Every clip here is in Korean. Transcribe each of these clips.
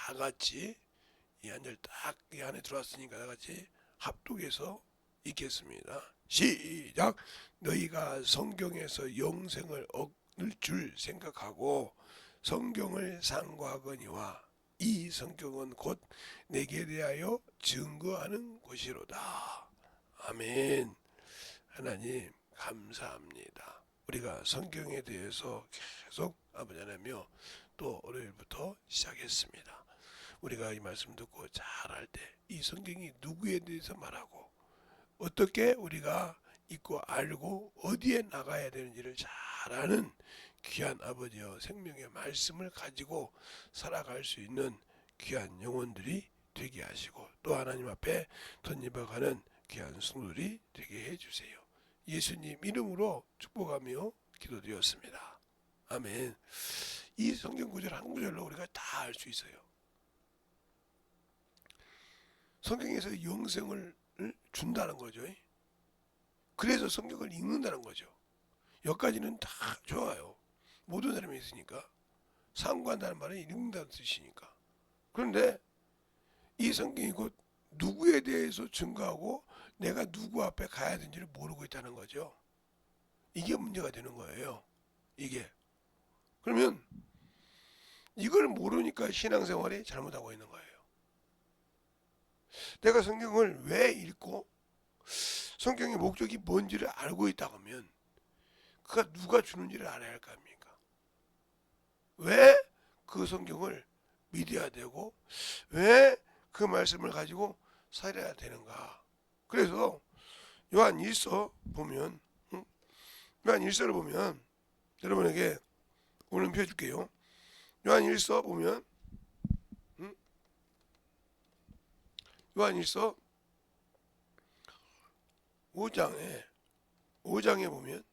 다 같이 이 한 절 딱 이 안에 들어왔으니까 다 같이 합독해서 읽겠습니다. 시작. 너희가 성경에서 영생을 얻을 줄 생각하고 성경을 상고하거니와 이 성경은 곧 내게 대하여 증거하는 것이로다. 아멘. 하나님 감사합니다. 우리가 성경에 대해서 계속 아버지 하나며 또 월요일부터 시작했습니다. 우리가 이 말씀 듣고 잘할 때 이 성경이 누구에 대해서 말하고 어떻게 우리가 있고 알고 어디에 나가야 되는지를 잘 아는 귀한 아버지여 생명의 말씀을 가지고 살아갈 수 있는 귀한 영혼들이 되게 하시고 또 하나님 앞에 덧입어가는 귀한 성도들이 되게 해주세요. 예수님 이름으로 축복하며 기도드렸습니다. 아멘. 이 성경 구절 한 구절로 우리가 다 알 수 있어요. 성경에서 영생을 준다는 거죠. 그래서 성경을 읽는다는 거죠. 여기까지는 다 좋아요. 모든 사람이 있으니까. 상고한다는 말은 읽는다는 뜻이니까. 그런데 이 성경이 곧 누구에 대해서 증거하고 내가 누구 앞에 가야 되는지를 모르고 있다는 거죠. 이게 문제가 되는 거예요. 이게. 그러면 이걸 모르니까 신앙생활이 잘못하고 있는 거예요. 내가 성경을 왜 읽고 성경의 목적이 뭔지를 알고 있다 하면 그가 누가 주는지를 알아야 할 거 아닙니까? 왜 그 성경을 믿어야 되고 왜 그 말씀을 가지고 살아야 되는가? 그래서 요한 1서 보면 요한 1서를 보면 여러분에게 오늘 펴줄게요. 요한 1서 보면 요한 1서 5장에 보면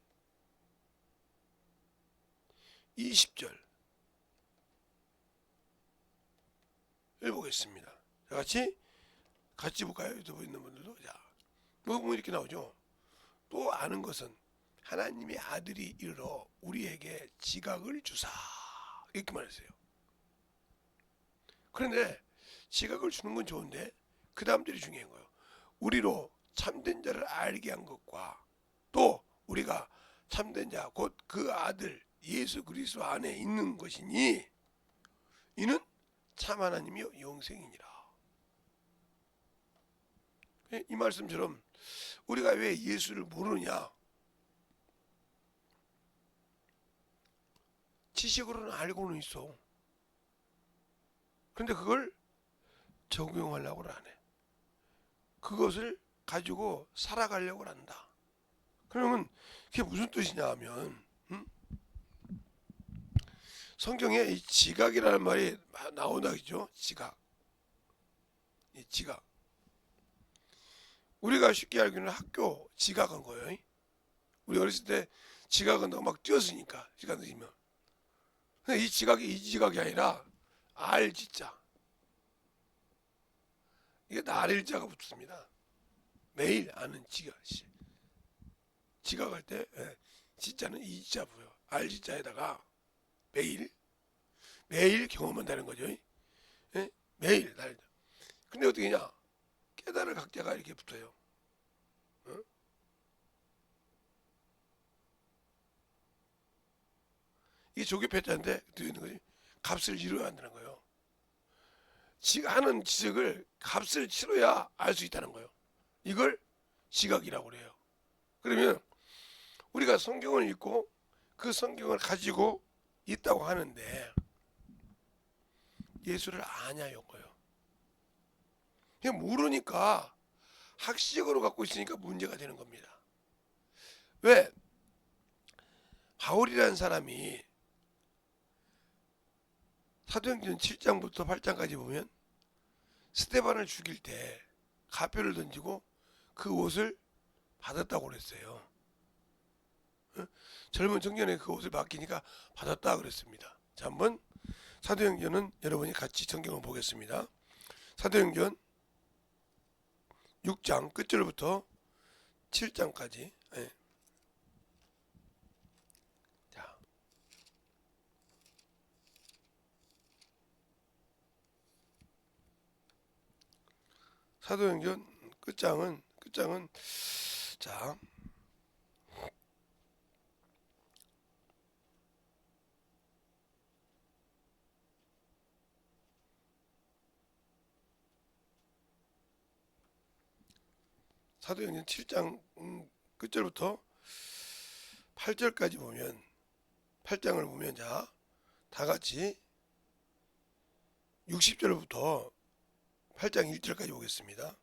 20절 읽어보겠습니다. 자, 같이 볼까요? 유튜브 있는 분들도. 자, 보면 이렇게 나오죠. 또 아는 것은 하나님의 아들이 이르러 우리에게 지각을 주사 이렇게 말했어요. 그런데 지각을 주는 건 좋은데 그 다음 절이 중요한 거예요. 우리로 참된 자를 알게 한 것과 또 우리가 참된 자 곧 그 아들 예수 그리스도 안에 있는 것이니 이는 참 하나님이요 영생이니라. 이 말씀처럼 우리가 왜 예수를 모르느냐? 지식으로는 알고는 있어. 그런데 그걸 적용하려고 안 해. 그것을 가지고 살아가려고 한다. 그러면 그게 무슨 뜻이냐 하면 성경에 이 지각이라는 말이 나온다 그죠? 지각. 이 지각. 우리가 쉽게 알기로는 학교 지각한 거예요. 우리 어렸을 때 지각은 너무 막 뛰었으니까 시간 늦으면. 근데 이 지각이 이 지각이 아니라 알지자. 이게 날일자가 붙습니다. 매일 아는 지각. 지각할 때 지자는 이자 보여. 알지자에다가 매일 경험한다는 거죠. 예? 매일 날. 근데 어떻게 냐? 깨달을 각자가 이렇게 붙어요. 어? 이게 조개 패자인데 되어 있는 거지. 값을 이루어야 한다는 거예요. 하는 지적을 값을 치러야 알 수 있다는 거예요. 이걸 지각이라고 그래요. 그러면 우리가 성경을 읽고 그 성경을 가지고 있다고 하는데 예수를 아냐 이거예요. 그냥 모르니까 학식으로 갖고 있으니까 문제가 되는 겁니다. 왜? 바울이라는 사람이 사도행전 7장부터 8장까지 보면 스데반을 죽일 때 가표를 던지고 그 옷을 받았다고 그랬어요. 젊은 청년에게 그 옷을 맡기니까 받았다 그랬습니다. 자, 한번 사도행전은 여러분이 같이 성경을 보겠습니다. 사도행전 6장 끝절부터 7장까지. 사도행전 끝장은 자, 사도행전 7장 끝절부터 8절까지 보면 8장을 보면 자, 다 같이 60절부터 8장 1절까지 보겠습니다.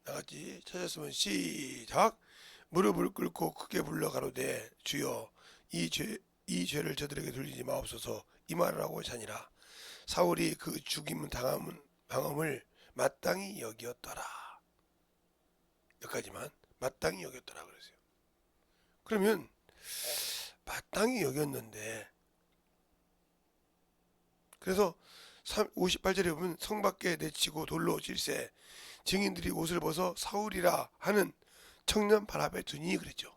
다 같이 찾았으면 시작. 무릎을 꿇고 크게 불러 가로되 주여 이 죄를 저들에게 돌리지 마옵소서 이 말을 하고 자니라. 사울이 그 죽임을 당함을 마땅히 여기었더라. 여기까지만 마땅히 여겼더라 그랬어요. 그러면 마땅히 여겼는데 그래서 58절에 보면 성 밖에 내치고 돌로 질세 증인들이 옷을 벗어 사울이라 하는 청년 발 앞에 두니 그랬죠.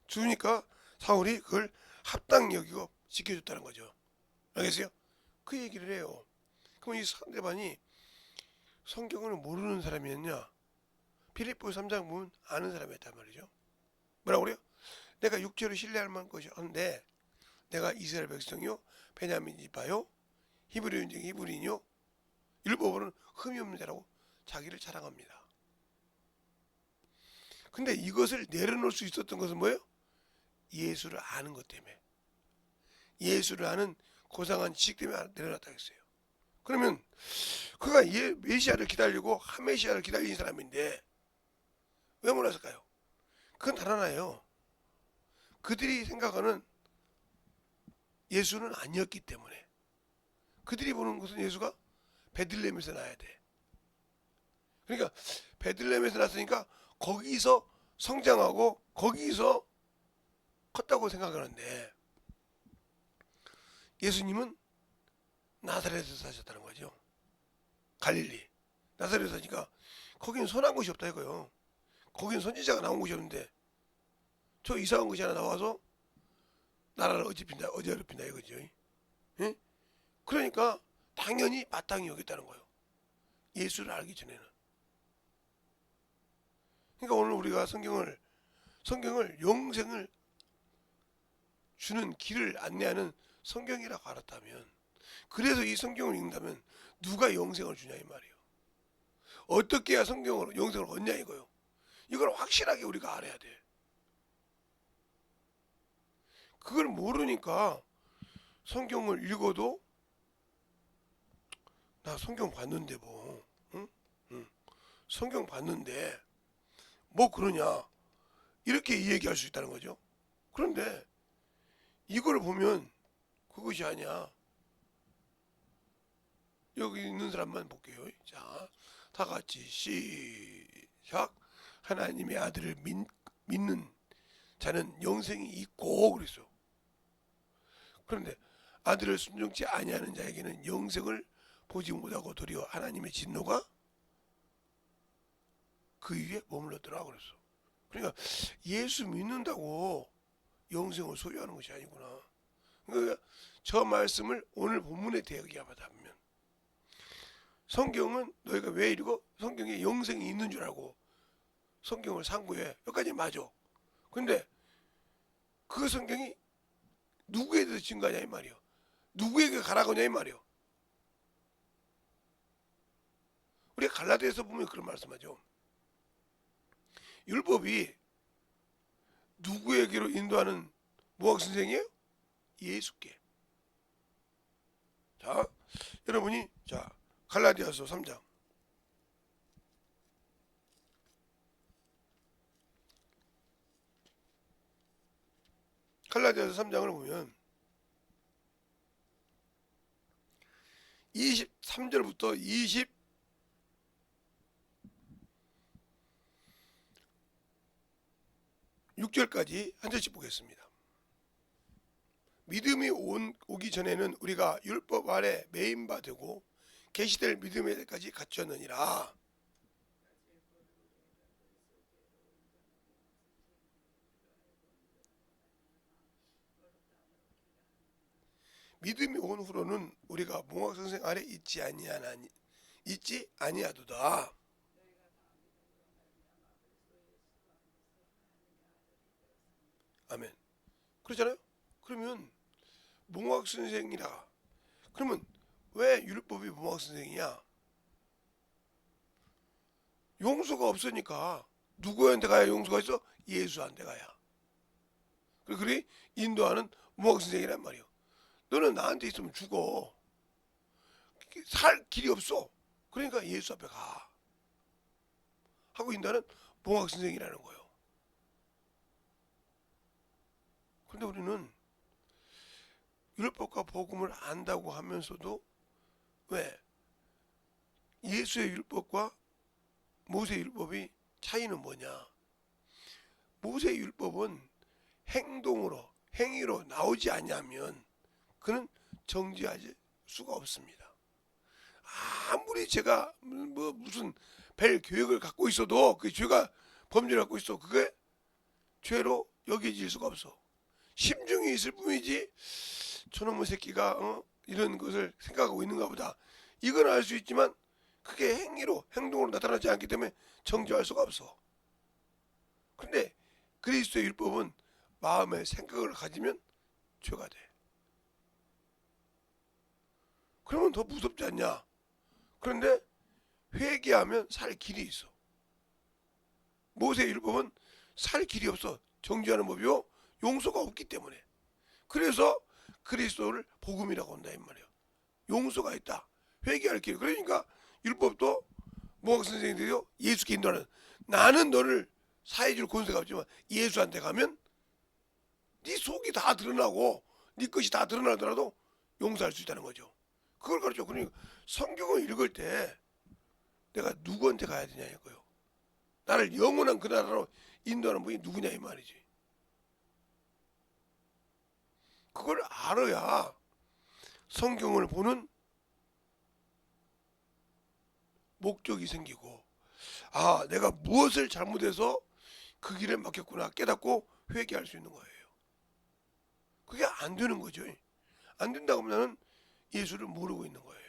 주니까 사울이 그걸 합당 여기고 지켜줬다는 거죠. 알겠어요? 그 얘기를 해요. 그럼 이 상대방이 성경을 모르는 사람이었냐? 빌립보 3장 보면 아는 사람이었단 말이죠. 뭐라고 그래요? 내가 육체로 신뢰할 만한 것이 한데 내가 이스라엘 백성이요 베냐민 지파요 히브리인중 히브리인요 율법으로는 흠이 없는 자라고 자기를 자랑합니다. 근데 이것을 내려놓을 수 있었던 것은 뭐예요? 예수를 아는 것 때문에, 예수를 아는 고상한 지식 때문에 내려놨다 했어요. 그러면 그가 메시아를 기다리고 하메시아를 기다린 사람인데 왜 몰랐을까요? 그건 다른 하나예요. 그들이 생각하는 예수는 아니었기 때문에. 그들이 보는 것은 예수가 베들레헴에서 나야 돼. 그러니까 베들레헴에서 났으니까 거기서 성장하고 거기서 컸다고 생각하는데 예수님은 나사렛에서 사셨다는 거죠. 갈릴리 나사렛에서 사니까 거기는 선한 것이 없다 이거요. 거기는 선지자가 나온 곳이 없는데 저 이상한 것이 하나 나와서 나라를 어지럽힌다 이거죠. 예? 그러니까 당연히 마땅히 여겼다는 거예요. 예수를 알기 전에는. 그러니까 오늘 우리가 성경을 영생을 주는 길을 안내하는 성경이라고 알았다면, 그래서 이 성경을 읽는다면 누가 영생을 주냐 이 말이에요. 어떻게 해야 성경으로 영생을 얻냐 이거요. 이걸 확실하게 우리가 알아야 돼. 그걸 모르니까 성경을 읽어도 나 성경 봤는데 뭐, 응? 응. 성경 봤는데 뭐 그러냐 이렇게 얘기할 수 있다는 거죠. 그런데 이걸 보면 그것이 아니야. 여기 있는 사람만 볼게요. 자, 다 같이 시작. 하나님의 아들을 믿는 자는 영생이 있고 그랬어. 그런데 아들을 순종치 아니하는 자에게는 영생을 보지 못하고 도리어 하나님의 진노가 그 위에 머물렀더라 그랬어. 그러니까 예수 믿는다고 영생을 소유하는 것이 아니구나. 그러니까 저 말씀을 오늘 본문에 대기하면 성경은 너희가 왜 읽어? 성경에 영생이 있는 줄 알고 성경을 상고해. 여기까지 맞아. 근데 그 성경이 누구에 대해서 증거하냐 이 말이요. 누구에게 가라고냐 이 말이요. 우리가 갈라디아서 보면 그런 말씀하죠. 율법이 누구에게로 인도하는 무학 선생이에요? 예수께. 자, 여러분이 자 갈라디아서 3장 갈라디아서 3장을 보면 23절부터 26절까지 한 절씩 보겠습니다. 믿음이 오기 전에는 우리가 율법 아래 매인 바 되고 계시될 믿음의 때까지 갖추었느니라. 믿음이 온 후로는 우리가 몽학 선생 아래 있지 잊지 아니하도다. 아멘. 그렇잖아요. 그러면 몽학 선생이라. 그러면 왜 율법이 몽학 선생이냐? 용서가 없으니까 누구한테 가야 용서가 있어? 예수한테 가야. 그리 인도하는 몽학 선생이란 말이요. 너는 나한테 있으면 죽어. 살 길이 없어. 그러니까 예수 앞에 가. 하고 인도하는 몽학 선생이라는 거예요. 그런데 우리는 율법과 복음을 안다고 하면서도 왜 예수의 율법과 모세의 율법이 차이는 뭐냐? 모세의 율법은 행동으로 행위로 나오지 않냐면 그는 정죄할 수가 없습니다. 아무리 제가 뭐 무슨 별 계획을 갖고 있어도 그 죄가 범죄를 갖고 있어 그게 죄로 여겨질 수가 없어. 심중이 있을 뿐이지 저놈의 새끼가 이런 것을 생각하고 있는가 보다. 이건 알 수 있지만 그게 행동으로 나타나지 않기 때문에 정죄할 수가 없어. 그런데 그리스도의 율법은 마음의 생각을 가지면 죄가 돼. 그러면 더 무섭지 않냐? 그런데 회개하면 살 길이 있어. 모세의 율법은 살 길이 없어. 정죄하는 법이요. 용서가 없기 때문에. 그래서 그리스도를 복음이라고 한다 이 말이에요. 용서가 있다. 회개할 길. 그러니까 율법도 몽학 선생님들이요. 예수께 인도하는 나는 너를 사해줄 권세가 없지만 예수한테 가면 네 속이 다 드러나고 네 것이 다 드러나더라도 용서할 수 있다는 거죠. 그걸 가르쳐. 그러니까 성경을 읽을 때 내가 누구한테 가야 되냐 이거요. 나를 영원한 그 나라로 인도하는 분이 누구냐 이 말이지. 그걸 알아야 성경을 보는 목적이 생기고 아 내가 무엇을 잘못해서 그 길에 막혔구나 깨닫고 회개할 수 있는 거예요. 그게 안 되는 거죠. 안 된다고 하면 나는 예수를 모르고 있는 거예요.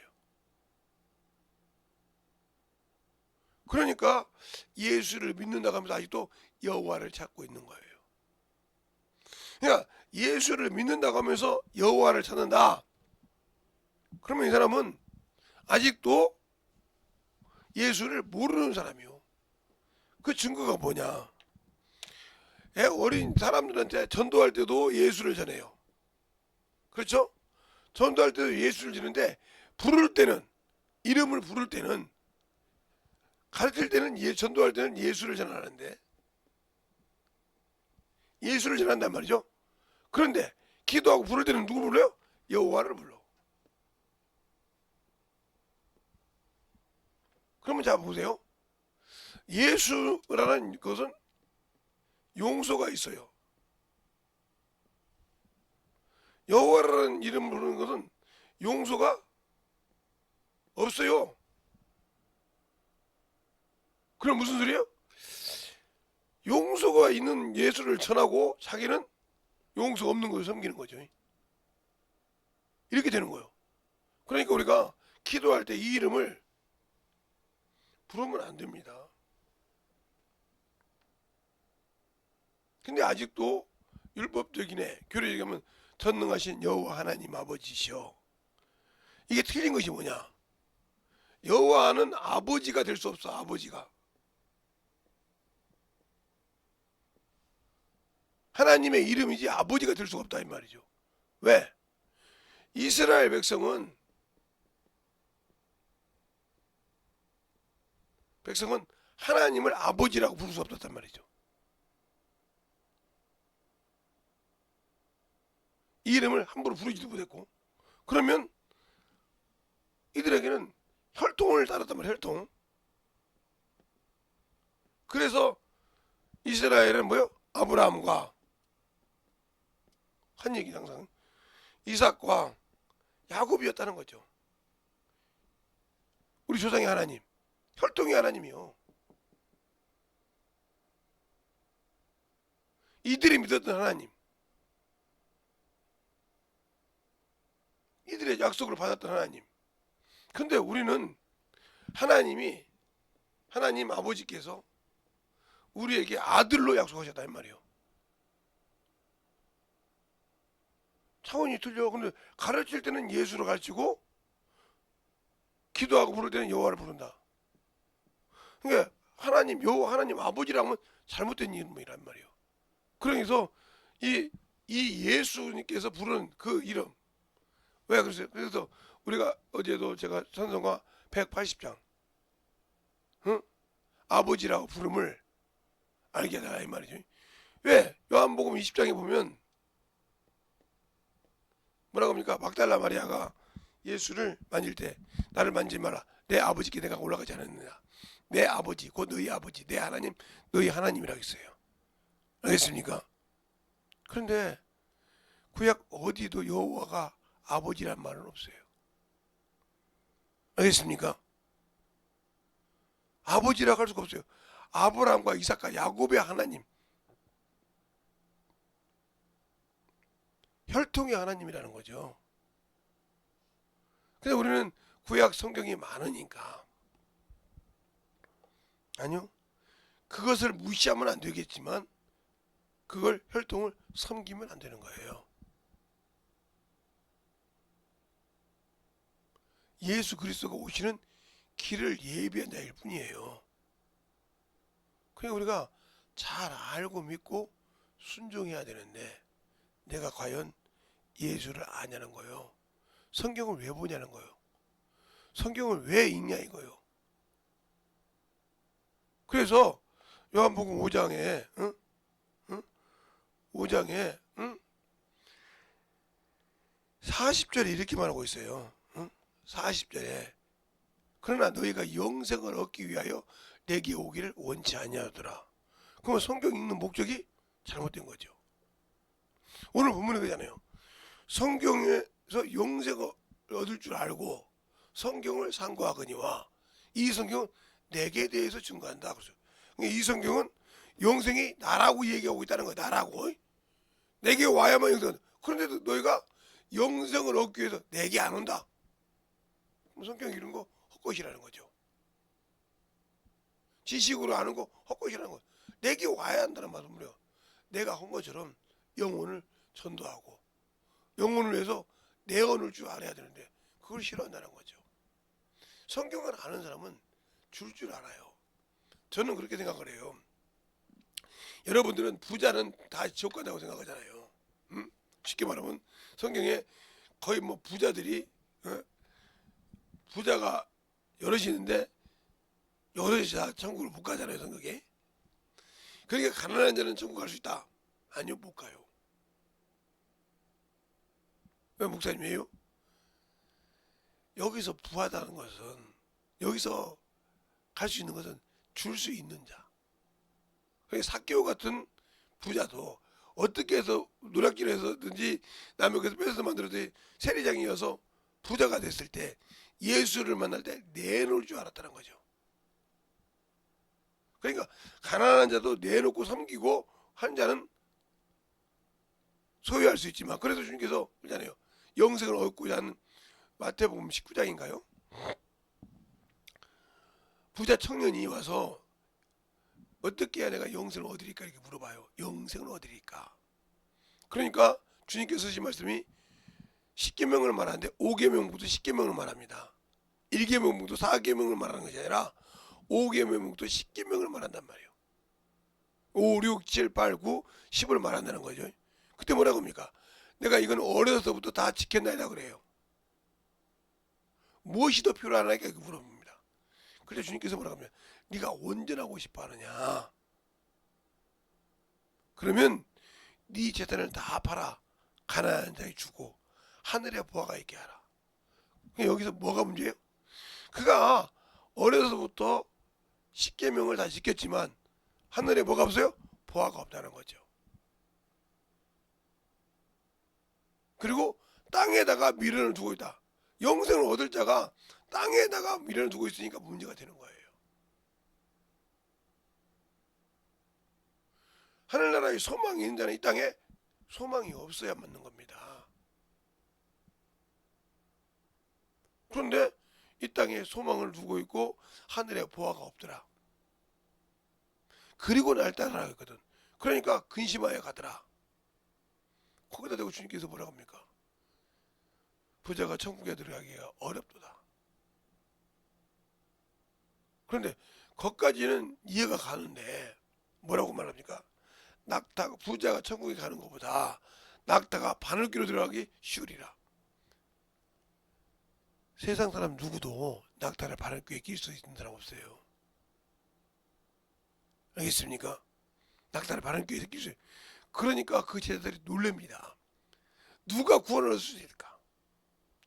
그러니까 예수를 믿는다고 하면서 아직도 여호와를 찾고 있는 거예요. 그러니까 예수를 믿는다고 하면서 여호와를 찾는다. 그러면 이 사람은 아직도 예수를 모르는 사람이요. 그 증거가 뭐냐? 어린 사람들한테 전도할 때도 예수를 전해요. 그렇죠? 전도할 때도 예수를 전하는데 부를 때는 이름을 부를 때는 가르칠 때는 전도할 때는 예수를 전하는데 예수를 전한단 말이죠. 그런데 기도하고 부를 때는 누구 불러요? 여호와를 불러. 그러면 자 보세요. 예수라는 것은 용서가 있어요. 여호와라는 이름을 부르는 것은 용서가 없어요. 그럼 무슨 소리예요? 용서가 있는 예수를 전하고 자기는 용서 없는 것을 섬기는 거죠. 이렇게 되는 거예요. 그러니까 우리가 기도할 때 이 이름을 부르면 안 됩니다. 근데 아직도 율법적이네 교리적이면 전능하신 여호와 하나님 아버지시여. 이게 틀린 것이 뭐냐? 여호와는 아버지가 될 수 없어. 아버지가. 하나님의 이름이지 아버지가 될 수가 없다 이 말이죠. 왜? 이스라엘 백성은 하나님을 아버지라고 부를 수 없었단 말이죠. 이 이름을 함부로 부르지도 못했고 그러면 이들에게는 혈통을 따랐단 말이에요. 혈통. 그래서 이스라엘은 뭐요? 아브라함과 한 얘기 항상 이삭과 야곱이었다는 거죠. 우리 조상의 하나님, 혈통의 하나님이요. 이들이 믿었던 하나님, 이들의 약속을 받았던 하나님. 근데 우리는 하나님 아버지께서 우리에게 아들로 약속하셨다 이 말이에요. 차원이 틀려. 근데 가르칠 때는 예수를 가르치고 기도하고 부를 때는 여호와를 부른다. 그러니까 하나님 아버지라면 잘못된 이름이란 말이에요. 그래서 이 예수님께서 부르는 그 이름 왜 그러세요? 그래서 우리가 어제도 제가 찬송가 180장 응? 아버지라고 부름을 알게 되라 이 말이죠. 왜? 요한복음 20장에 보면 뭐라고 합니까? 막달라 마리아가 예수를 만질 때 나를 만지지 마라. 내 아버지께 내가 올라가지 않았느냐. 내 아버지 곧 너희 아버지 내 하나님 너희 하나님이라고 했어요. 알겠습니까? 그런데 구약 어디도 여호와가 아버지란 말은 없어요. 알겠습니까? 아버지라고 할 수가 없어요. 아브라함과 이삭과 야곱의 하나님, 혈통의 하나님이라는 거죠. 근데 우리는 구약 성경이 많으니까 아니요. 그것을 무시하면 안 되겠지만 그걸 혈통을 섬기면 안 되는 거예요. 예수 그리스도가 오시는 길을 예비한 자일 뿐이에요. 그러니까 우리가 잘 알고 믿고 순종해야 되는데 내가 과연 예수를 아냐는 거예요. 성경을 왜 보냐는 거예요. 성경을 왜 읽냐 이거예요. 그래서 요한복음 5장에 5장에 40절에 이렇게 말하고 있어요. 40절에 그러나 너희가 영생을 얻기 위하여 내게 오기를 원치 아니하더라. 그러면 성경 읽는 목적이 잘못된 거죠. 오늘 본문이 그잖아요. 성경에서 영생을 얻을 줄 알고 성경을 상고하거니와 이 성경은 내게 대해서 증거한다. 그래서 이 성경은 영생이 나라고 얘기하고 있다는 거야. 나라고. 내게 와야만 영생. 그런데도 너희가 영생을 얻기 위해서 내게 안 온다. 성경 이런 거 헛것이라는 거죠. 지식으로 아는 거 헛것이라는 거. 내게 와야 한다는 말은 내가 한 것처럼 영혼을 전도하고 영혼을 위해서 내어놓을 줄 알아야 되는데 그걸 싫어한다는 거죠. 성경을 아는 사람은 줄 알아요. 저는 그렇게 생각을 해요. 여러분들은 부자는 다 지옥 간다고 생각하잖아요. 쉽게 말하면 성경에 거의 뭐 부자들이 부자가 여럿이 있는데 여럿이 다 천국을 못 가잖아요. 성경에. 그러니까 가난한 자는 천국 갈 수 있다. 아니요, 못 가요. 왜 목사님이에요? 여기서 부하다는 것은 여기서 갈 수 있는 것은 줄 수 있는 자. 그러니까 삭개오 같은 부자도 어떻게 해서 노략질해서든지 남의 것을 뺏어서 만들어도 세리장이어서 부자가 됐을 때 예수를 만날 때 내놓을 줄 알았다는 거죠. 그러니까 가난한 자도 내놓고 섬기고 한 자는 소유할 수 있지만 그래서 주님께서 그러잖아요. 영생을 얻고자 하는 마태복음 19장인가요? 부자 청년이 와서 어떻게 해야 내가 영생을 얻으리까 이렇게 물어봐요. 영생을 얻으리까. 그러니까 주님께서 하신 말씀이 10계명을 말하는데 5계명부터 10계명을 말합니다. 1계명부터 4계명을 말하는 것이 아니라 5계명부터 10계명을 말한단 말이에요. 5, 6, 7, 8, 9, 10을 말한다는 거죠. 그때 뭐라고 합니까? 내가 이건 어려서부터 다 지켰나이다 그래요. 무엇이 더 필요하나니까 이렇게 물어봅니다. 그래서 주님께서 뭐라고 하면 네가 온전하고 싶어 하느냐? 그러면 네 재산을 다 팔아 가난한 자에 주고 하늘에 보화가 있게 하라. 여기서 뭐가 문제예요? 그가 어려서부터 10계명을 다 지켰지만 하늘에 뭐가 없어요? 보화가 없다는 거죠. 그리고 땅에다가 미련을 두고 있다. 영생을 얻을 자가 땅에다가 미련을 두고 있으니까 문제가 되는 거예요. 하늘나라에 소망이 있는 자는 이 땅에 소망이 없어야 맞는 겁니다. 그런데 이 땅에 소망을 두고 있고 하늘에 보화가 없더라. 그리고 날 따르라 했거든. 그러니까 근심하여 가더라. 거기다 대고 주님께서 뭐라고 합니까? 부자가 천국에 들어가기가 어렵도다. 그런데 거기까지는 이해가 가는데 뭐라고 말합니까? 낙타 부자가 천국에 가는 것보다 낙타가 바늘귀로 들어가기 쉬우리라. 세상 사람 누구도 낙타를 바늘귀에 낄 수 있는 사람 없어요. 알겠습니까? 낙타를 바늘귀에 낄 수 있어요. 그러니까 그 제자들이 놀랍니다. 누가 구원을 얻을 수 있을까?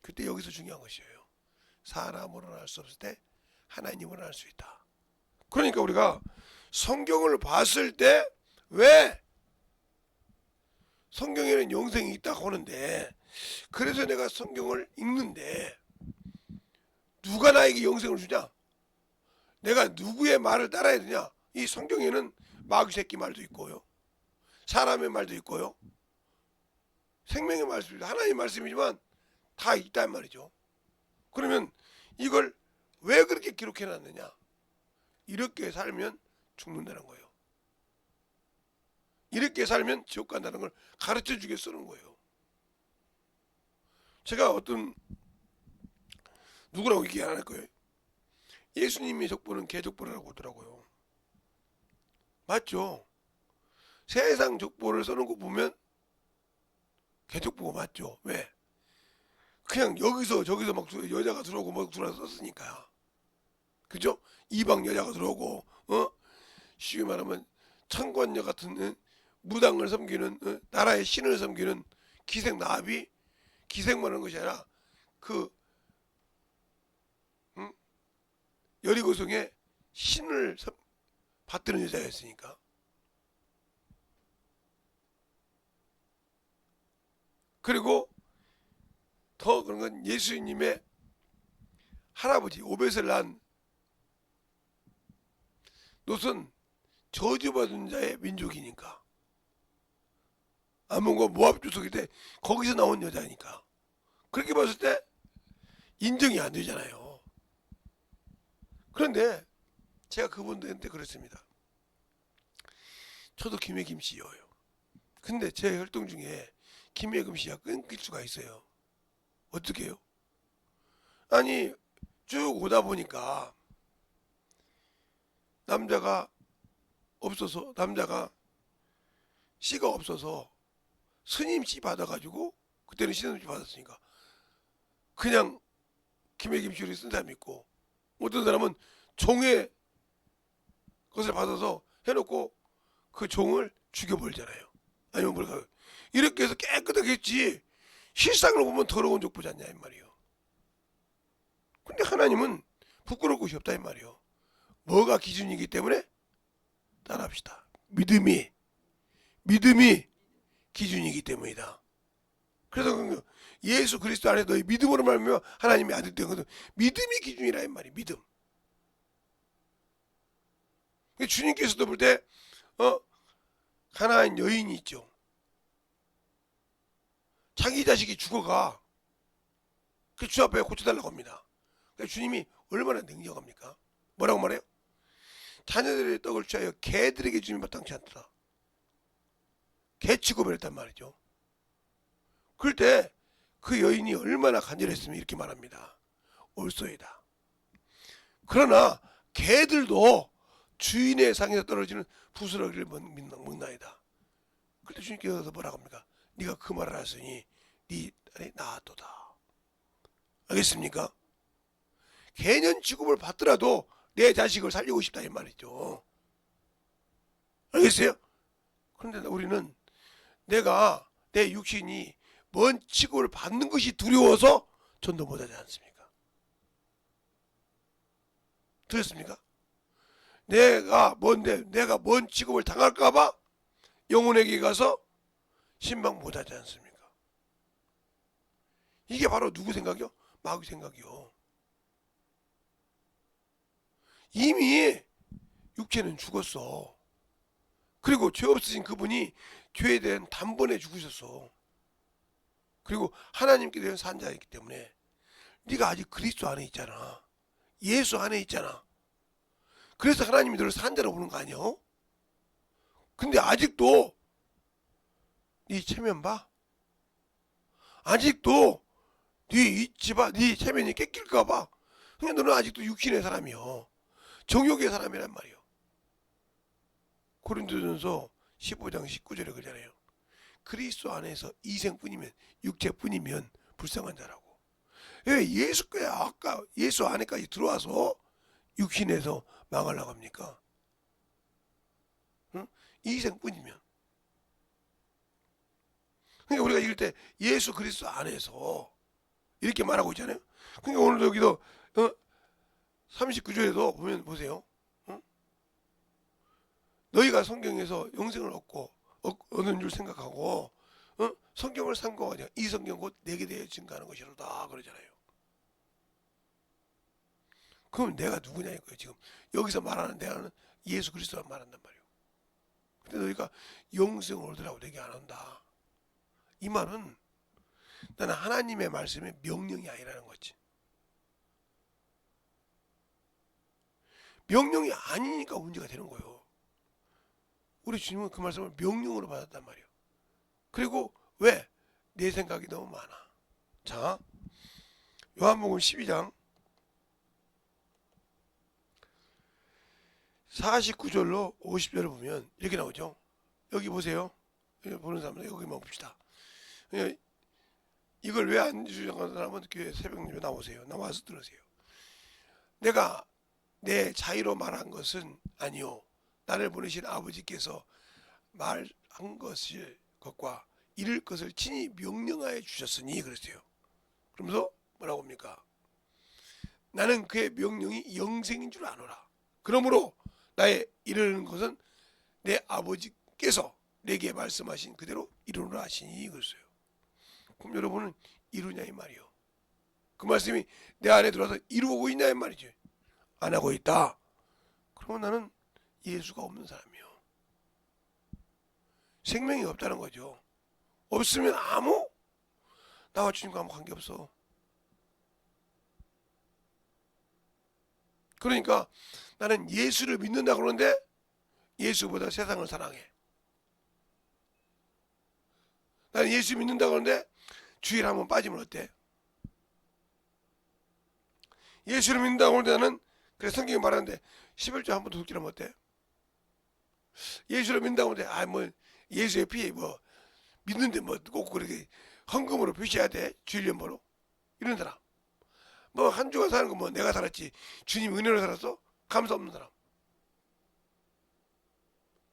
그때 여기서 중요한 것이에요. 사람으로는 할 수 없을 때 하나님으로는 할 수 있다. 그러니까 우리가 성경을 봤을 때 왜 성경에는 영생이 있다고 하는데 그래서 내가 성경을 읽는데 누가 나에게 영생을 주냐? 내가 누구의 말을 따라야 되냐? 이 성경에는 마귀 새끼 말도 있고요. 사람의 말도 있고요. 생명의 말씀이죠. 하나님의 말씀이지만 다 있단 말이죠. 그러면 이걸 왜 그렇게 기록해 놨느냐? 이렇게 살면 죽는다는 거예요. 이렇게 살면 지옥 간다는 걸 가르쳐 주게 쓰는 거예요. 제가 어떤 누구라고 얘기 안 할 거예요. 예수님의 족보는 개족보라고 하더라고요. 맞죠? 세상 족보를 써놓은 거 보면 개족보가 맞죠? 왜? 그냥 여기서 저기서 막 여자가 들어오고 뭐 들어와서 썼으니까. 그죠? 이방 여자가 들어오고 쉽게 말하면 천관녀 같은 무당을 섬기는 나라의 신을 섬기는 기생 나비 기생만 하는 것이 아니라 그 여리고성의 신을 받드는 여자였으니까. 그리고 더 그런 건 예수님의 할아버지 오벳을 낳은 롯은 저주받은 자의 민족이니까. 아몬과 모압 주석이 때 거기서 나온 여자니까. 그렇게 봤을 때 인정이 안 되잖아요. 그런데 제가 그분들한테 그랬습니다. 저도 김혜김 씨여요. 근데 제 활동 중에 김혜김 씨가 끊길 수가 있어요. 어떻게 해요? 아니 쭉 오다 보니까 남자가 씨가 없어서 스님 씨 받아가지고 그때는 신혼 씨 받았으니까 그냥 김혜김 씨를 쓴 사람이 있고 어떤 사람은 종의 것을 받아서 해놓고 그 종을 죽여버리잖아요. 아니면 뭐랄까 이렇게 해서 깨끗하게 했지 실상으로 보면 더러운 족 보지 않냐 이 말이에요. 근데 하나님은 부끄러울 곳이 없다 이 말이에요. 뭐가 기준이기 때문에 따라합시다. 믿음이 기준이기 때문이다. 그래서 예수 그리스도 안에 너희 믿음으로 말하면 하나님의 아들 된 것은 믿음이 기준이라 이 말이에요. 믿음. 주님께서도 볼 때 가나안 여인이 있죠. 자기 자식이 죽어가. 그 주 앞에 고쳐달라고 합니다. 그러니까 주님이 얼마나 능력합니까? 뭐라고 말해요? 자녀들의 떡을 취하여 개들에게 주님 마땅치 않다. 개 취급을 했단 말이죠. 그럴 때 그 여인이 얼마나 간절했으면 이렇게 말합니다. 옳소이다. 그러나 개들도 주인의 상에서 떨어지는 부스러기를 먹나이다. 그때 주님께서 뭐라고 합니까? 네가 그 말을 하시니 네 딸이 나았도다. 알겠습니까? 개년 취급을 받더라도 내 자식을 살리고 싶다 이 말이죠. 알겠어요? 그런데 우리는 내가 내 육신이 먼 취급을 받는 것이 두려워서 전도 못하지 않습니까? 들었습니까? 내가 먼 취급을 당할까봐 영혼에게 가서 신방 못하지 않습니까? 이게 바로 누구 생각이요? 마귀 생각이요. 이미 육체는 죽었어. 그리고 죄 없으신 그분이 죄에 대한 단번에 죽으셨어. 그리고 하나님께 대한 산자이기 때문에 네가 아직 그리스도 안에 있잖아. 예수 안에 있잖아. 그래서 하나님이 너를 산자로 보는 거 아니야? 근데 아직도 네 체면 봐. 아직도 네 집안, 네 체면이 깨낄까 봐. 그냥 너는 아직도 육신의 사람이요. 정욕의 사람이란 말이요. 고린도전서 15장 19절에 그러잖아요. 그리스도 안에서 이생뿐이면, 육체뿐이면 불쌍한 자라고. 왜 예수께 아까 예수 안에까지 들어와서 육신에서 망하려고 합니까? 응? 이생뿐이면. 그러니까 우리가 읽을 때 예수 그리스도 안에서 이렇게 말하고 있잖아요. 그러니까 오늘 여기도 39절에도 보면 보세요. 응? 너희가 성경에서 영생을 얻는 줄 생각하고 성경을 상고하냐 이 성경 곧 내게 대해 증거하는 것이로다 그러잖아요. 그럼 내가 누구냐 이거예요. 지금 여기서 말하는 내가는 예수 그리스도만 말한단 말이에요. 근데 너희가 영생을 얻으라고 내게 안 한다. 이 말은 나는 하나님의 말씀의 명령이 아니라는 거지. 명령이 아니니까 문제가 되는 거예요. 우리 주님은 그 말씀을 명령으로 받았단 말이에요. 그리고 왜? 내 생각이 너무 많아. 자, 요한복음 12장 49절로 50절을 보면 이렇게 나오죠. 여기 보세요. 보는 사람들 여기만 봅시다. 이걸 왜 안 주장하는 사람은 교회 새벽 예배 나오세요. 나와서 들으세요. 내가 내 자의로 말한 것은 아니요. 나를 보내신 아버지께서 말한 것과 이룰 것을 친히 명령하여 주셨으니 그랬어요. 그러면서 뭐라고 합니까? 나는 그의 명령이 영생인 줄 아노라. 그러므로 나의 이르는 것은 내 아버지께서 내게 말씀하신 그대로 이루노라 하시니 그랬어요. 그럼 여러분은 이루냐 이 말이요. 그 말씀이 내 안에 들어와서 이루고 있냐 이 말이죠. 안 하고 있다. 그러면 나는 예수가 없는 사람이요. 생명이 없다는 거죠. 없으면 나와 주님과 아무 관계없어. 그러니까 나는 예수를 믿는다 그러는데 예수보다 세상을 사랑해. 나는 예수 믿는다 그러는데 주일 한번 빠지면 어때? 예수를 믿는다고 하는데 나는 그래 성경이 말하는데 11조 한 번 도둑질하면 어때? 예수를 믿는다고 하는데 뭐 예수의 피해 뭐 믿는데 뭐 꼭 그렇게 헌금으로 표시해야 돼? 주일연보로? 이런 사람. 뭐 한 주가 사는 거 뭐 내가 살았지 주님 은혜로 살았어? 감사 없는 사람.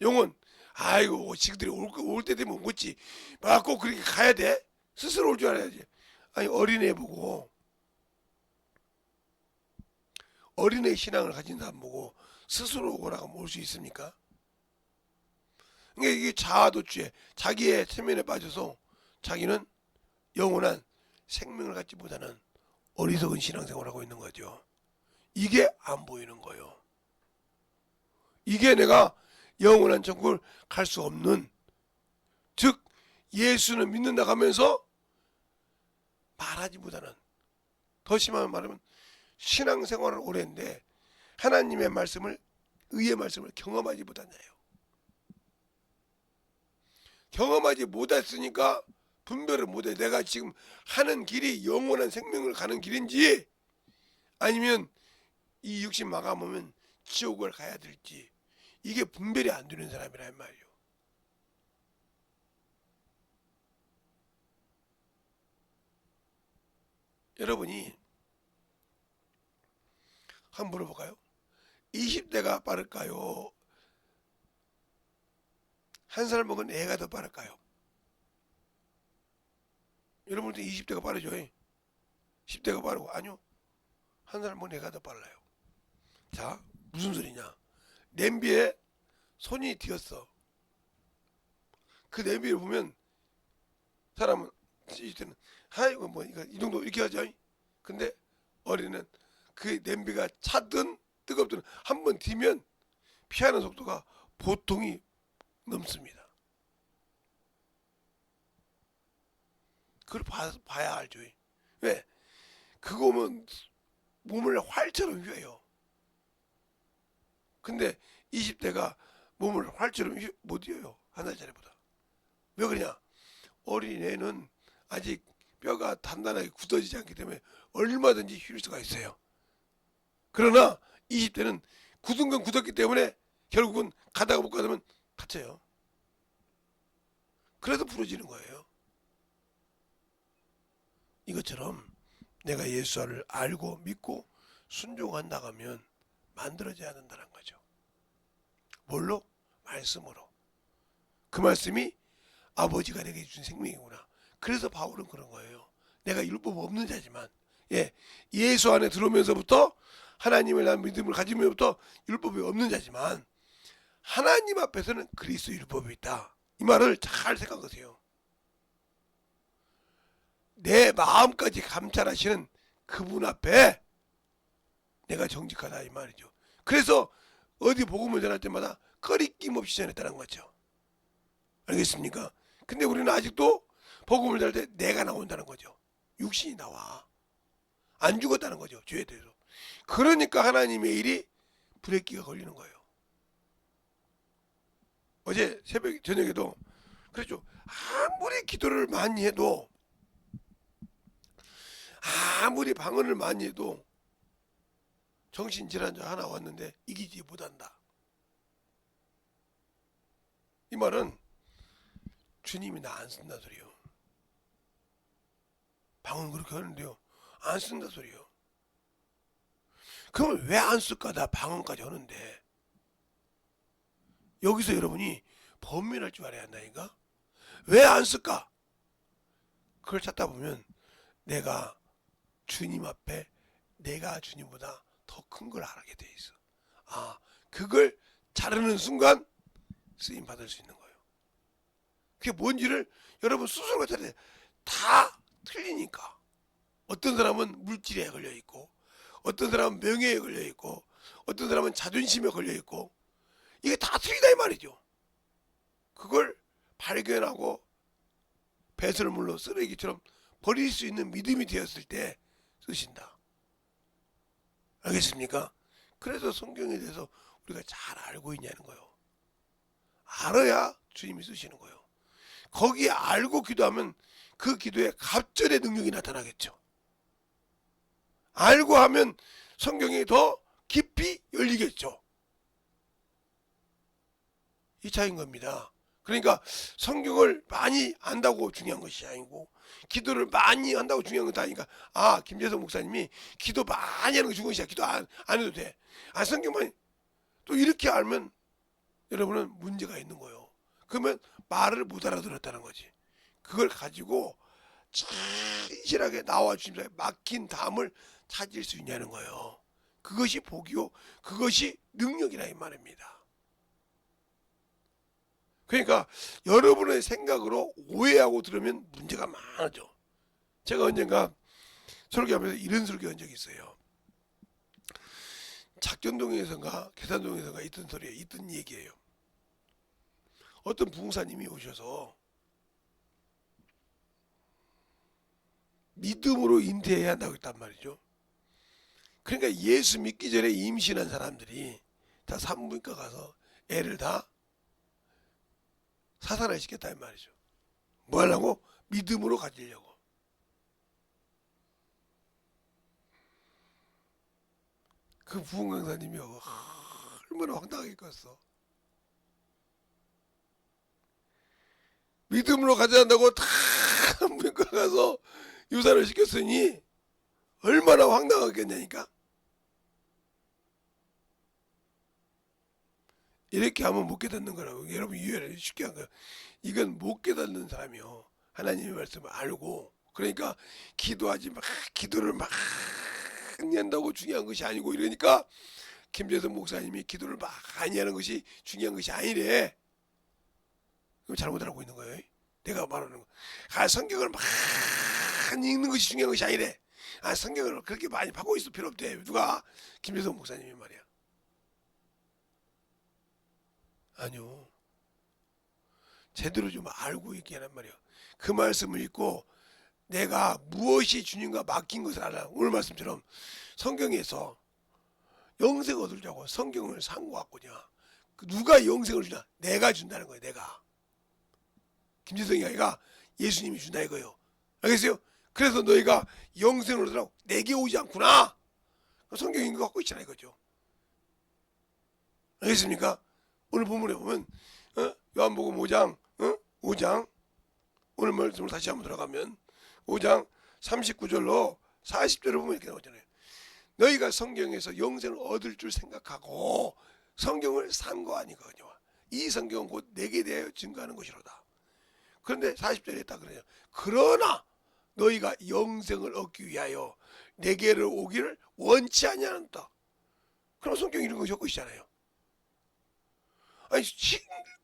영혼 아이고 지그들이 올 때 되면 오겠지. 막 꼭 그렇게 가야 돼? 스스로 올 줄 알아야지. 아니 어린애 보고 어린애 신앙을 가진 사람 보고 스스로 오라고 올 수 있습니까? 그러니까 이게 자아도취에 자기의 체면에 빠져서 자기는 영원한 생명을 갖지 못하는 어리석은 신앙생활을 하고 있는 거죠. 이게 안 보이는 거예요. 이게 내가 영원한 천국을 갈 수 없는, 즉 예수는 믿는다 하면서 말하지 못하는, 더 심하게 말하면 신앙생활을 오래 했는데 하나님의 말씀을, 의의 말씀을 경험하지 못하냐요. 경험하지 못했으니까 분별을 못해. 내가 지금 하는 길이 영원한 생명을 가는 길인지 아니면 이 육신 마감하면 지옥을 가야 될지, 이게 분별이 안 되는 사람이란 말이에요. 여러분이 한번 물어볼까요? 20대가 빠를까요? 한 살 먹은 애가 더 빠를까요? 여러분들 20대가 빠르죠? 10대가 빠르고, 아니요. 한 살 먹은 애가 더 빨라요. 자, 무슨 소리냐? 냄비에 손이 튀었어. 그 냄비를 보면 사람은 이때는 아이고 뭐 이거 이 정도 이렇게 하죠. 근데 어린애는 그 냄비가 차든 뜨겁든 한번 튀면 피하는 속도가 보통이 넘습니다. 그걸 봐야 알죠. 왜? 그거 보면 몸을 활처럼 휘어요. 근데 20대가 몸을 활처럼 못 휘어요. 한 살짜리보다. 왜 그러냐? 어린애는 아직 뼈가 단단하게 굳어지지 않기 때문에 얼마든지 휘을 수가 있어요. 그러나 20대는 굳은 건 굳었기 때문에 결국은 가다가 못 가면 다쳐요. 그래서 부러지는 거예요. 이것처럼 내가 예수를 알고 믿고 순종한다면 만들어져야 된다는 거죠. 뭘로? 말씀으로. 그 말씀이 아버지가 내게 주신 생명이구나. 그래서 바울은 그런 거예요. 내가 율법 없는 자지만 예수 안에 들어오면서부터 하나님을 난 믿음을 가지면서부터 율법이 없는 자지만 하나님 앞에서는 그리스도 율법이 있다. 이 말을 잘 생각하세요. 내 마음까지 감찰하시는 그분 앞에 내가 정직하다 이 말이죠. 그래서 어디 복음을 전할 때마다 꺼리낌 없이 전했다는 거죠. 알겠습니까? 근데 우리는 아직도 복음을 전할 때 내가 나온다는 거죠. 육신이 나와. 안 죽었다는 거죠. 죄에 대해서. 그러니까 하나님의 일이 브레이크가 걸리는 거예요. 어제 새벽 저녁에도 그랬죠. 아무리 기도를 많이 해도 아무리 방언을 많이 해도 정신질환자 하나 왔는데 이기지 못한다. 이 말은 주님이 나 안 쓴다 소리요. 방언 그렇게 하는데요. 안 쓴다 소리요. 그러면 왜 안 쓸까? 나 방언까지 하는데. 여기서 여러분이 범민할 줄 알아야 한다니까? 왜 안 쓸까? 그걸 찾다 보면 내가 주님 앞에 내가 주님보다 더 큰 걸 알게 돼 있어. 아, 그걸 자르는 순간 쓰임 받을 수 있는 거예요. 그게 뭔지를 여러분 스스로가 찾아야 돼. 다 틀리니까. 어떤 사람은 물질에 걸려 있고, 어떤 사람은 명예에 걸려 있고, 어떤 사람은 자존심에 걸려 있고, 이게 다 틀리다 이 말이죠. 그걸 발견하고 배설물로 쓰레기처럼 버릴 수 있는 믿음이 되었을 때 쓰신다. 알겠습니까? 그래서 성경에 대해서 우리가 잘 알고 있냐는 거예요. 알아야 주님이 쓰시는 거예요. 거기에 알고 기도하면 그 기도에 갑절의 능력이 나타나겠죠. 알고 하면 성경이 더 깊이 열리겠죠. 이 차이인 겁니다. 그러니까 성경을 많이 안다고 중요한 것이 아니고 기도를 많이 한다고 중요한 것도 아니니까 김재성 목사님이 기도 많이 하는 거 중요한 것이야. 기도 안 해도 돼. 성경만 또 이렇게 알면 여러분은 문제가 있는 거예요. 그러면 말을 못 알아들었다는 거지. 그걸 가지고 진실하게 나와 주님께 막힌 담을 찾을 수 있냐는 거예요. 그것이 복이요. 그것이 능력이라 이 말입니다. 그러니까 여러분의 생각으로 오해하고 들으면 문제가 많아져. 제가 언젠가 설교하면서 이런 설교한 적이 있어요. 작전동에선가 계산동에선가 있던 얘기예요. 어떤 부흥사님이 오셔서 믿음으로 잉태해야 한다고 했단 말이죠. 그러니까 예수 믿기 전에 임신한 사람들이 다 산부인과 가서 애를 다 사산을 시켰다 이 말이죠. 뭐 하려고? 믿음으로 가지려고. 그 부흥 강사님이 얼마나 황당하게 컸어. 믿음으로 가져야 한다고 다 산부인과 가서 유산을 시켰으니 얼마나 황당하겠냐니까. 이렇게 하면 못 깨닫는 거라고. 여러분 이해를 쉽게 한 거야. 이건 못 깨닫는 사람이요. 하나님의 말씀을 알고 그러니까 기도하지 막 기도를 많이 한다고 중요한 것이 아니고 이러니까 김재선 목사님이 기도를 많이 하는 것이 중요한 것이 아니래. 그럼 잘못 알고 있는 거예요. 내가 말하는 거. 성경을 많이 읽는 것이 중요한 것이 아니래. 성경을 그렇게 많이 받고 있을 필요 없대. 누가? 김재선 목사님이 말이야. 아니요. 제대로 좀 알고 얘기하란 말이에요. 그 말씀을 읽고 내가 무엇이 주님과 맡긴 것을 알아. 오늘 말씀처럼 성경에서 영생 얻으려고 성경을 산 거 같거냐. 누가 영생을 주냐? 내가 준다는 거예요. 내가. 김지성이 아니라 예수님이 준다 이거예요. 알겠어요? 그래서 너희가 영생을 얻으라고 내게 오지 않구나. 성경이 이거 갖고 있잖아 이거죠. 알겠습니까? 오늘 본문에 보면 요한복음 5장 5장 오늘 말씀을 다시 한번 들어가면 5장 39절로 40절을 보면 이렇게 나오잖아요. 너희가 성경에서 영생을 얻을 줄 생각하고 성경을 산 거 아니거든요. 이 성경은 곧 내게 대하여 증거하는 것이로다. 그런데 40절에 딱 그래요. 그러나 너희가 영생을 얻기 위하여 내게로 오기를 원치 아니한다. 그럼 성경 이런 거 적고 있잖아요. 아니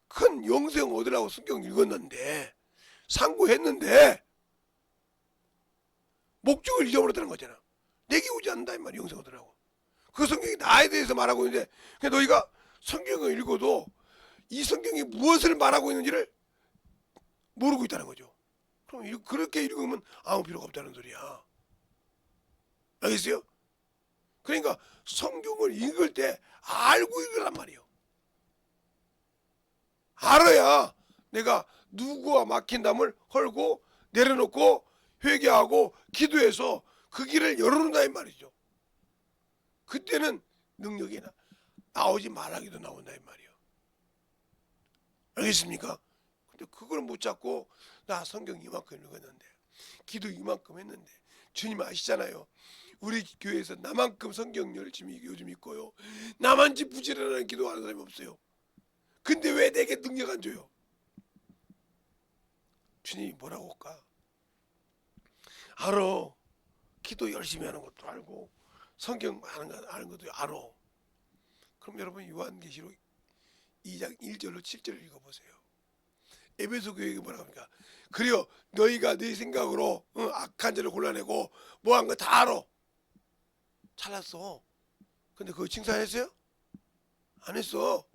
큰 영생 얻으라고 성경 읽었는데 상고했는데 목적을 잊어버렸다는 거잖아. 내게 오지 않는다 이 말이 영생 얻으라고. 그 성경이 나에 대해서 말하고 있는데 그냥 너희가 성경을 읽어도 이 성경이 무엇을 말하고 있는지를 모르고 있다는 거죠. 그럼 그렇게 읽으면 아무 필요가 없다는 소리야. 알겠어요? 그러니까 성경을 읽을 때 알고 읽으란 말이에요. 알아야 내가 누구와 막힌 담을 헐고 내려놓고 회개하고 기도해서 그 길을 열어놓는다 이 말이죠. 그때는 능력이 나오지 말라기도 나온다 이 말이에요. 알겠습니까? 근데 그걸 못 잡고 나 성경 이만큼 읽었는데 기도 이만큼 했는데 주님 아시잖아요. 우리 교회에서 나만큼 성경 열심히 요즘 읽고요. 나만지 부지런한 기도하는 사람이 없어요. 근데 왜 내게 능력 안 줘요? 주님이 뭐라고 할까? 알아. 기도 열심히 하는 것도 알고 성경 아는 것도 알아. 그럼 여러분 요한계시록 2장 1절로 7절을 읽어보세요. 에베소 교회가 뭐라고 합니까? 그래요 너희가 네 생각으로 악한 자를 골라내고 뭐한 거 다 알아. 잘났어. 근데 그거 칭찬했어요? 안 했어.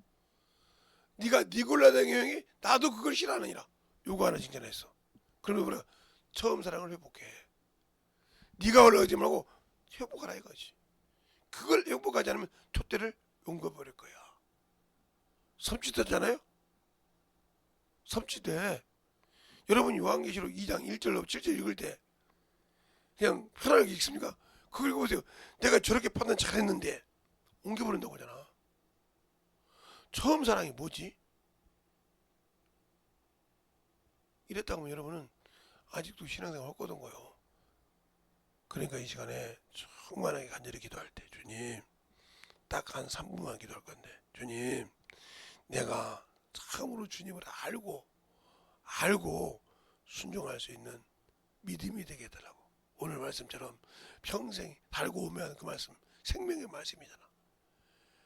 네가 네 골라낸 형이 나도 그걸 싫어하느니라. 요거 하나 칭찬했어. 그러면 뭐라? 처음 사랑을 회복해. 네가 올라가지 말고 회복하라 이거지. 그걸 회복하지 않으면 촛대를 옮겨버릴 거야. 섬찟하잖아요. 섬찟해. 여러분 요한계시록 2장 1절로 7절 읽을 때 그냥 편하게 읽습니까? 그걸 읽어보세요. 내가 저렇게 판단 잘했는데 옮겨버린다고 하잖아. 처음 사랑이 뭐지? 이랬다고 하면 여러분은 아직도 신앙생활 헛거든 거요. 그러니까 이 시간에 충만하게 간절히 기도할 때 주님 딱 한 3분만 기도할 건데 주님 내가 참으로 주님을 알고 순종할 수 있는 믿음이 되게 해달라고. 오늘 말씀처럼 평생 달고 오면 그 말씀 생명의 말씀이잖아.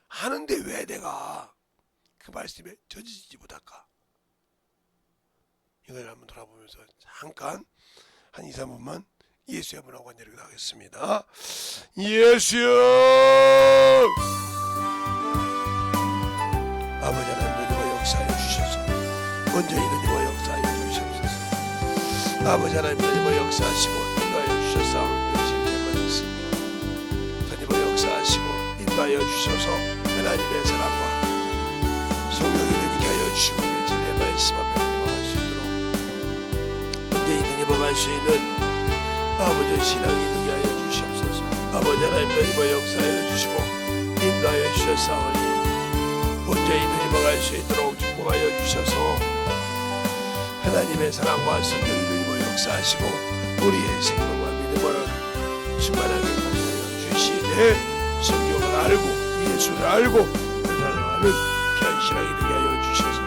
아는데 왜 내가 그 말씀에 젖어지지 못할까? 이걸 한번 돌아보면서 잠깐 한 2, 3분만 예수의 한번 하고 간절히 기도하겠습니다. 예수여 아버지 하나님 역사해 주셔서 먼저 이르니와 역사하여 주시옵소서. 아버지 하나님 이르니와 역사하시고 인도하여 주셔서 열심히 받았습니다. 하나님 역사하시고 인도하여 주셔서 하나님의 사랑과 성령이 되게 하여 주시고 진리의 말씀 앞에 넘어갈 수 있도록 언제 이든지 넘어갈 수 있는 아버지 신앙이 되게 하여 주시옵소서. 아버지 하나님 이르니와 역사하여 주시고 인도하여 주셨사오니 언제이든 넘어갈 수 있도록 축복하여 주셔서 하나님의 사랑과 성령이 되고 역사하시고 우리의 생명과 믿음을 충만하게 하여 주시되 성경을 알고 예수를 알고 사랑하는 변신하게 되게 하여 주셔서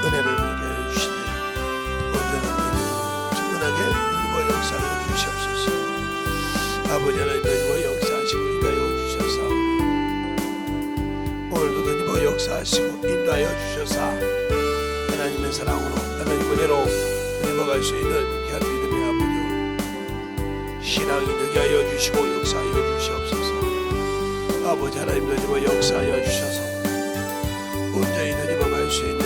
은혜를 베게 아버지 하나님 너희와 역사하시고 인도하여 주셔서 오늘도 너희와 역사하시고 인도하여 주셔서 하나님의 사랑으로 하나님 은혜로 너희와 갈 수 있는 귀한 믿음의 아버지 신앙이 되게 하여 주시고 역사하여 주시옵소서. 아버지 하나님 너희와 역사하여 주셔서 온전히 너희와 갈 수 있는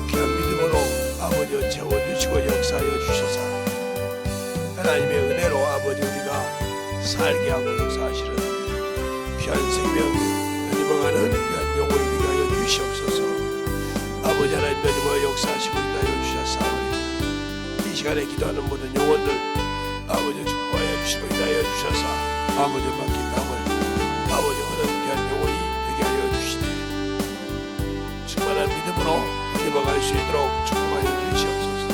귀한 믿음으로 아버지 채워주시고 역사하여 주셔서 하나님의 은혜로 아버지 우리가 살게 하고 역사하시는 귀한 생명 너희와 가는 귀한 영혼이 되게 하여 주시옵소서. 아버지 하나님 너희와 역사하시고 인도하여 주셨사오니 이 시간에 기도하는 모든 영혼들 아버지 축복하여 주시고 인도하여 주셔서 아버지 맡긴 땅을 아버지 하는 귀한 영혼이 되게 하여 주시되 충만한 믿음으로 너희와 갈 수 있도록 축복하여 주시옵소서.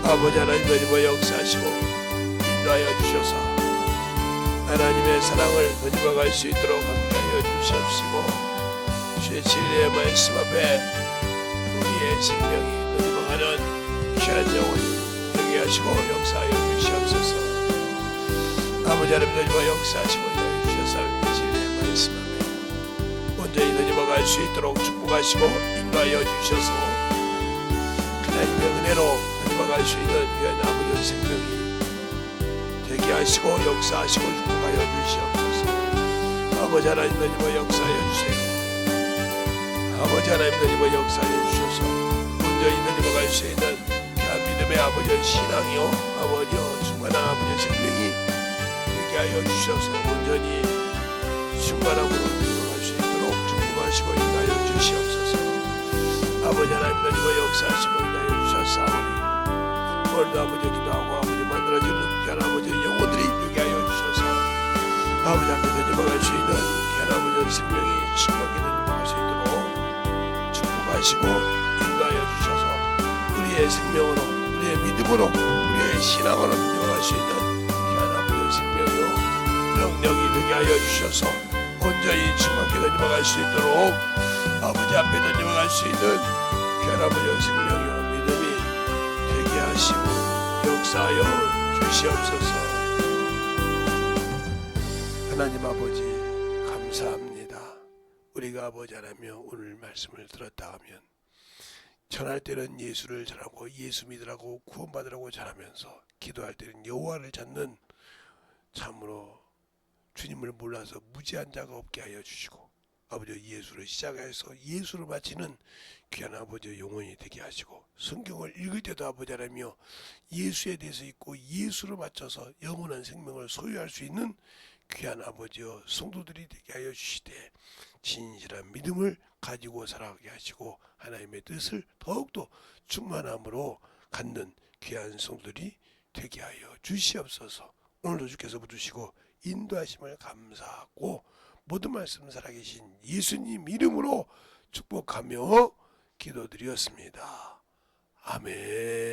아버지 하나님 너희와 역사하시고 인도하여 주셔서 하나님의 사랑을 너희와 갈 수 있도록 함께하여 주시옵시고 주의 진리의 말씀 앞에 우리의 생명이 너희와 가는 귀한 영혼이 되게 하시고 역사하여 주시옵소서. 아버지 하나님 너희와 역사하시고 인도하여 주셔서 진리의 말씀 앞에 온전히 너희와 갈 수 있도록 축복하시고 인도하여 주셔서 하나님의 은혜로 너희와 갈 수 있는 귀한 아버지의 생명이 되게 하시고 역사하시고 축복하여 주시옵소서. 아버지 하나님 너희와 역사하여 주세요. 아버지 하나님 너희와 역사하여 주셔서 온전히 너희와 갈 수 있는 귀한 믿음의 아버지의 신앙이요 아버지여 충만한 아버지의 생명이 되게 하여 주셔서 온전히 충만함으로 너희와 갈 수 있도록 축복하시고 인도하여 주시옵소서. 아버지 하나님 너희와 역사하시고 인도하여 주셨사오니 오늘도 아버지 기도하고 아버지 만들어지는 귀한 아버지의 영혼들이 되게 하여 주셔서 아버지 앞에 너희와 갈 수 있는 귀한 아버지의 생명이 충만하게 너희와 갈 수 있도록 축복하시고 인도하여 주셔서 우리의 생명으로 우리의 믿음으로 우리의 신앙으로 너희와 갈 수 있는 귀한 아버지의 생명이요 능력이 되게 하여 주셔서 온전히 충만하게 너희와 갈 수 있도록 아버지 앞에 너희와 갈 수 있는 귀한 아버지의 생명이요 믿음이 되게 하시고 역사하여 주시옵소서. 하나님 아버지 감사합니다. 우리가 아버지 하나며 오늘 말씀을 들었다 하면 전할 때는 예수를 전하고 예수 믿으라고 구원받으라고 전하면서 기도할 때는 여호와를 찾는 참으로 주님을 몰라서 무지한 자가 없게 하여 주시고 아버지 예수를 시작해서 예수를 마치는 귀한 아버지의 영혼이 되게 하시고 성경을 읽을 때도 아버지 하나며 예수에 대해서 읽고 예수를 맞춰서 영원한 생명을 소유할 수 있는 귀한 아버지여 성도들이 되게 하여 주시되 진실한 믿음을 가지고 살아가게 하시고 하나님의 뜻을 더욱더 충만함으로 갖는 귀한 성도들이 되게 하여 주시옵소서. 오늘도 주께서 붙드시고 인도하심을 감사하고 모든 말씀 살아계신 예수님 이름으로 축복하며 기도드렸습니다. 아멘.